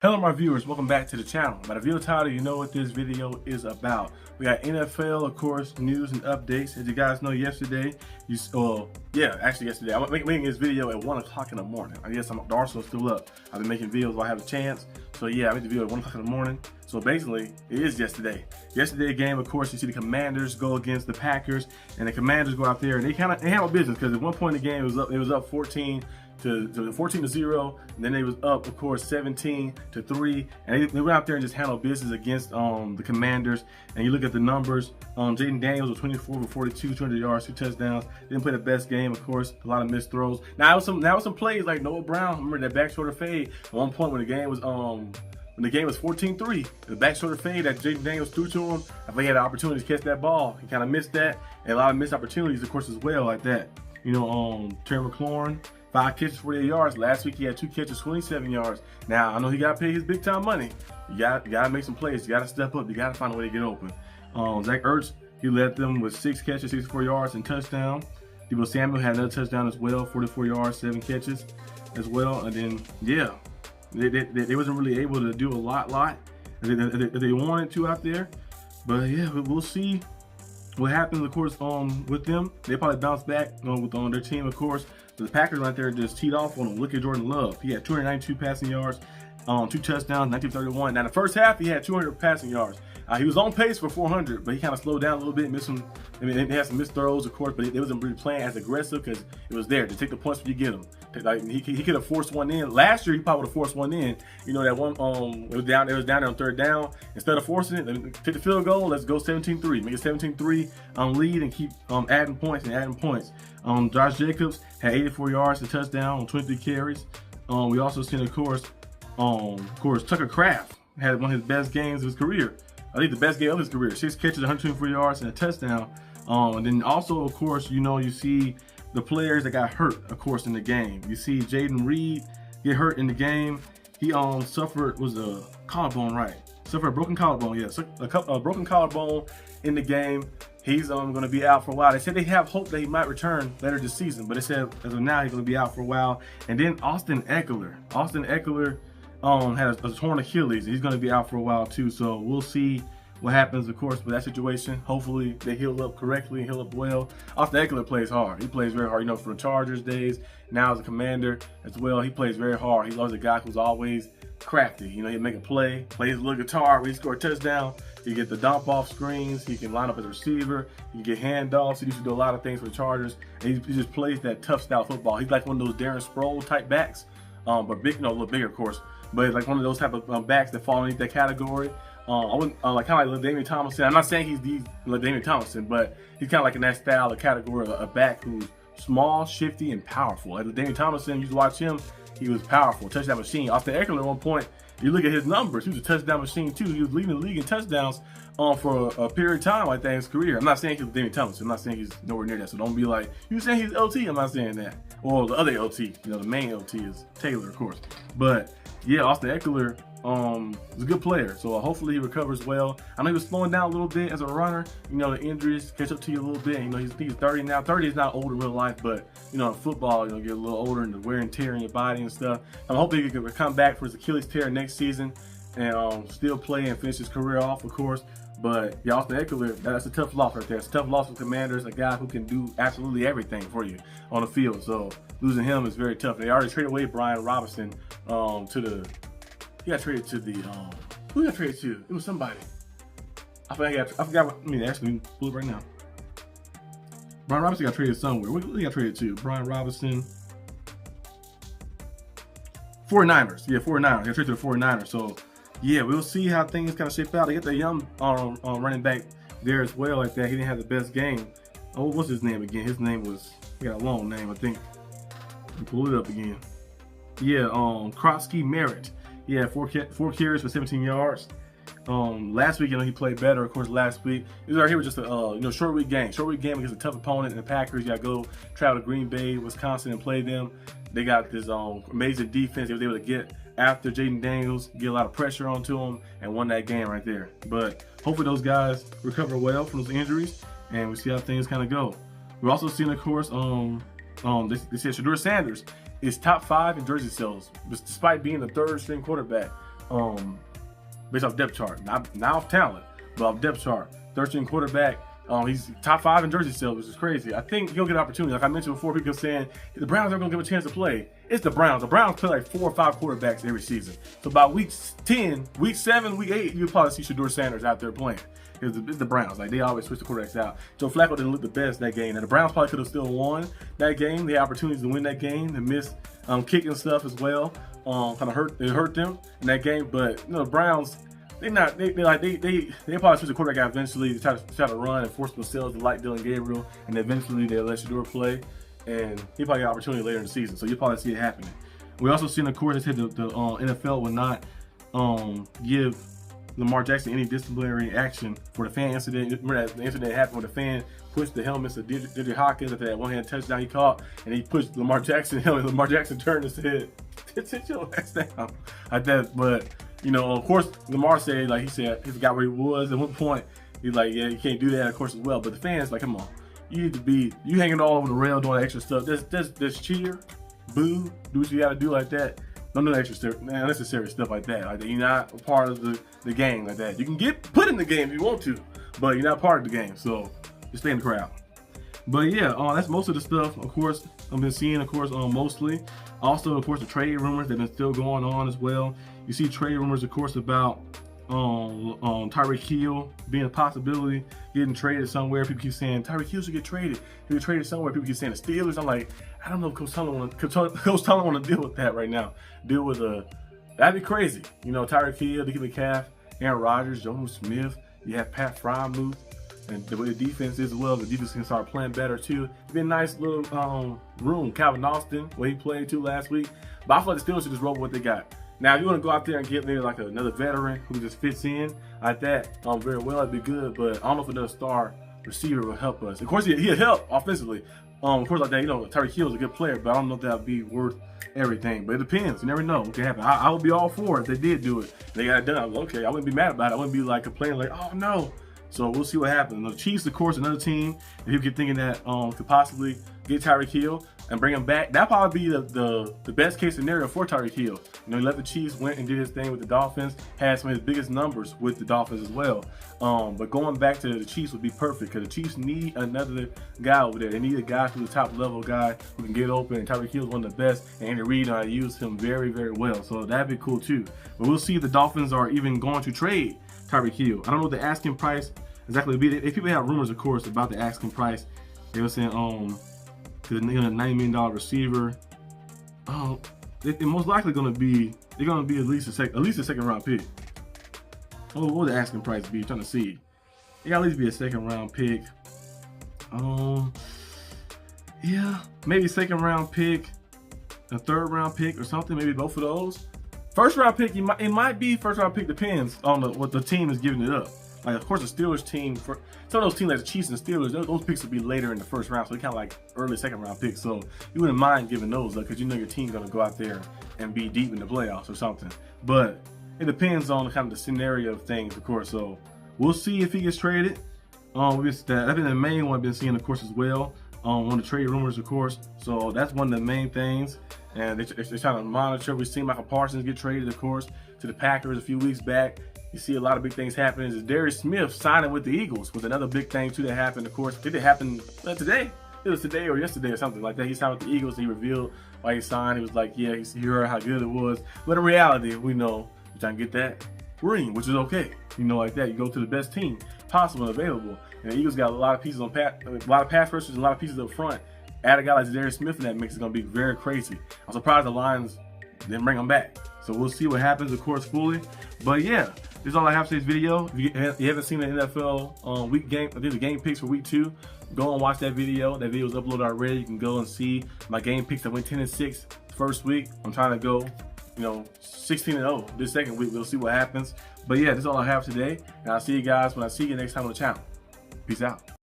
Hello my viewers, welcome back to the channel. By the video title, you know what this video is about. We got NFL, of course, news and updates. As you guys know, yesterday, yesterday, I'm making this video at 1 o'clock in the morning. I guess the Arsenal's still up. I've been making videos while I have a chance. So yeah, I made the video at 1 o'clock in the morning. So basically, it is yesterday. Yesterday game, of course, you see the Commanders go against the Packers, and the Commanders go out there and they handle business because at one point in the game it was up 14 to 0, and then they was up, of course, 17-3, and they went out there and just handled business against the Commanders. And you look at the numbers, Jaden Daniels was 24 for 42, 200 yards, 2 touchdowns. Didn't play the best game, of course, a lot of missed throws. Now it was some plays like Noah Brown. Remember that back shoulder fade at one point when the game was 14-3, the back shoulder fade that Jaden Daniels threw to him. I think he had an opportunity to catch that ball. He kind of missed that, and a lot of missed opportunities, of course, as well, like that. You know, Terry McLaurin, 5 catches, 48 yards. Last week he had 2 catches, 27 yards. Now I know he got to pay his big time money. You got to make some plays. You got to step up. You got to find a way to get open. Zach Ertz, he led them with 6 catches, 64 yards, and touchdown. Deebo Samuel had another touchdown as well, 44 yards, 7 catches as well. And then yeah, they wasn't really able to do a lot that they wanted to out there. But yeah, we'll see what happens, of course, with them. They probably bounce back with their team, of course. The Packers right there just teed off on them. Look at Jordan Love. He had 292 passing yards, 2 touchdowns, 1931. Now the first half he had 200 passing yards. He was on pace for 400, but he kind of slowed down a little bit, missed some. I mean, they had some missed throws, of course, but they wasn't really playing as aggressive because it was there to take the points when you get them. Like he could have forced one in. Last year he probably would have forced one in. You know that one it was down there on 3rd down. Instead of forcing it, take the field goal. Let's go 17-3. Make it 17-3 lead and keep adding points. Josh Jacobs had 84 yards, a touchdown on 23 carries. We also seen, of course, Tucker Kraft had one of his best games of his career. I think the best game of his career. 6 catches, 124 yards, and a touchdown. And then also, of course, you see the players that got hurt, of course, in the game. You see Jaden Reed get hurt in the game. He suffered a collarbone, right? Suffered a broken collarbone, yes, a broken collarbone in the game. He's going to be out for a while. They said they have hope that he might return later this season, but they said as of now he's going to be out for a while. And then Austin Ekeler had a torn Achilles. He's going to be out for a while too. So we'll see what happens, of course, with that situation. Hopefully they heal up correctly and heal up well. Austin Ekeler plays hard. He plays very hard. You know, from the Chargers days, now as a Commander as well, he plays very hard. He loves a guy who's always crafty. You know, he'll make a play, play his little guitar when he score a touchdown. He get the dump off screens. He can line up as a receiver. He can get handoffs. He used to do a lot of things for the Chargers. And he just plays that tough style football. He's like one of those Darren Sproles type backs, but big, a little bigger, of course. But it's like one of those type of backs that fall underneath that category. I wouldn't kind of like LaDainian Tomlinson. I'm not saying he's the LaDainian Tomlinson, but he's kind of like in that style, a category of a back who's small, shifty, and powerful. Like LaDainian Tomlinson, you used to watch him. He was powerful, touchdown machine. Austin Ekeler at one point, you look at his numbers, he was a touchdown machine too. He was leading the league in touchdowns for a period of time like that in his career. I'm not saying he's LaDainian Tomlinson. I'm not saying he's nowhere near that. So don't be like, you saying he's LT? I'm not saying that. Or the other LT. You know, the main LT is Taylor, of course. But yeah, Austin Ekeler is a good player, so hopefully he recovers well. I know he was slowing down a little bit as a runner. You know, the injuries catch up to you a little bit. You know, he's 30 now. 30 is not old in real life, but you know, in football, you get a little older and the wear and tear in your body and stuff. I'm hoping he can come back for his Achilles tear next season and still play and finish his career off, of course. But yeah, Austin Ekeler, that's a tough loss right there. It's a tough loss for Commanders, a guy who can do absolutely everything for you on the field. So losing him is very tough. They already traded away Brian Robinson He got traded to the who got traded to? It was somebody. I forgot. Actually, pull it right now. Brian Robinson got traded somewhere. Who he got traded to? Brian Robinson. 49ers. Yeah, 49ers. Got traded to the 49ers. So yeah, we'll see how things kind of shape out. They get the young running back there as well, like that. He didn't have the best game. Oh, what's his name again? His name was, he got a long name, I think. Let me pull it up again. Yeah, Krotsky Merritt. Yeah, 4 carries for 17 yards. Last week, he played better. Of course, last week he was just a short week game. Short week game against a tough opponent in the Packers. You got to go travel to Green Bay, Wisconsin, and play them. They got this amazing defense. They were able to get after Jaden Daniels, get a lot of pressure onto him, and won that game right there. But hopefully those guys recover well from those injuries, and we see how things kind of go. We're also seeing, of course, they said Shedeur Sanders is top 5 in jersey sales, despite being the 3rd string quarterback. based off depth chart, not off talent, but off depth chart. 13 quarterback. He's top 5 in jersey sales, which is crazy. I think he'll get an opportunity. Like I mentioned before, people saying the Browns aren't going to give him a chance to play. It's the Browns. The Browns play like 4 or 5 quarterbacks every season. So by week 10, week 7, week 8, you'll probably see Shedeur Sanders out there playing. It's the Browns. Like they always switch the quarterbacks out. Joe Flacco didn't look the best that game. And the Browns probably could have still won that game. They had opportunities to win that game. They missed kicking stuff as well. Kind of hurt them in that game. But the Browns. They probably switch the quarterback out eventually to try to run and force themselves to like Dylan Gabriel, and eventually they'll let Shedeur play, and he probably get an opportunity later in the season. So you'll probably see it happening. We also seen, of course, they said the NFL will not give Lamar Jackson any disciplinary action for the fan incident. Remember that the incident happened where the fan pushed the helmets of DJ Hawkins after that one-hand touchdown he caught, and he pushed Lamar Jackson helmet. Lamar Jackson turned his head, sit your ass down like that, but. Of course, Lamar said, like he said, he forgot where he was. At one point, he's like, yeah, you can't do that, of course, as well. But the fans, like, come on. You need to be, you hanging all over the rail doing that extra stuff. That's cheer, boo, do what you got to do like that. Don't do extra unnecessary stuff like that. Like, you're not a part of the game like that. You can get put in the game if you want to, but you're not part of the game. So, just stay in the crowd. But yeah, that's most of the stuff, of course, I've been seeing, of course, mostly. Also, of course, the trade rumors that have been still going on as well. You see trade rumors, of course, about Tyreek Hill being a possibility, getting traded somewhere. People keep saying Tyreek Hill should get traded. He'll get traded somewhere. People keep saying the Steelers. I'm like, I don't know if Coach Tomlin want to deal with that right now. That'd be crazy. Tyreek Hill, DK Metcalf, Aaron Rodgers, Jonas Smith. You have Pat Freiermuth. And the way the defense is as well, the defense can start playing better too. It'd be a nice little room. Calvin Austin, where he played too last week. But I feel like the Steelers should just roll with what they got. Now, if you want to go out there and get maybe like another veteran who just fits in like that, very well, it'd be good. But I don't know if another star receiver will help us. Of course, he'll help offensively. Of course, like that, Tyreek Hill is a good player, but I don't know if that'll be worth everything. But it depends. You never know what can happen. I would be all for it if they did do it. They got it done. I was okay. I wouldn't be mad about it. I wouldn't be like complaining like, oh no. So we'll see what happens. The Chiefs, of course, another team. If you get thinking that could possibly get Tyreek Hill and bring him back, that'd probably be the best case scenario for Tyreek Hill. He let the Chiefs went and did his thing with the Dolphins, had some of his biggest numbers with the Dolphins as well. But going back to the Chiefs would be perfect because the Chiefs need another guy over there. They need a guy who's a top level guy who can get open. And Tyreek Hill is one of the best, and Andy Reid used him very, very well. So that'd be cool too. But we'll see if the Dolphins are even going to trade Tyreek Hill. I don't know what the asking price exactly would be. If people have rumors, of course, about the asking price, they were saying to the $90 million receiver, they're most likely going to be at least a second round pick. What would the asking price be? Trying to see. It got at least be a second round pick. Yeah, maybe second round pick, a third round pick or something. Maybe both of those. First round pick, it might be first round pick. Depends on what the team is giving it up. Like, of course, the Steelers team, for some of those teams like the Chiefs and Steelers, those picks will be later in the first round, so they're kind of like early second round picks. So you wouldn't mind giving those up because your team's going to go out there and be deep in the playoffs or something. But it depends on kind of the scenario of things, of course. So we'll see if he gets traded. I think the main one I've been seeing, of course, as well. One of the trade rumors, of course. So that's one of the main things. And they're trying to monitor. We've seen Michael Parsons get traded, of course, to the Packers a few weeks back. You see a lot of big things happening. Is Darius Smith signing with the Eagles was another big thing too that happened. Of course, did it happen today? It was today or yesterday or something like that. He signed with the Eagles. He revealed why he signed. He was like, yeah, he heard how good it was. But in reality, we know you're trying to get that ring, which is okay. Like that. You go to the best team possible and available. And the Eagles got a lot of pieces a lot of pass rushers, a lot of pieces up front. Add a guy like Darius Smith in that mix is going to be very crazy. I'm surprised the Lions didn't bring him back. So we'll see what happens, of course, fully. But yeah. This is all I have for today's video. If you haven't seen the NFL week game, I did the game picks for week 2. Go and watch that video. That video is uploaded already. You can go and see my game picks. I went 10-6 first week. I'm trying to go, 16-0 this second week. We'll see what happens. But yeah, this is all I have today. And I'll see you guys when I see you next time on the channel. Peace out.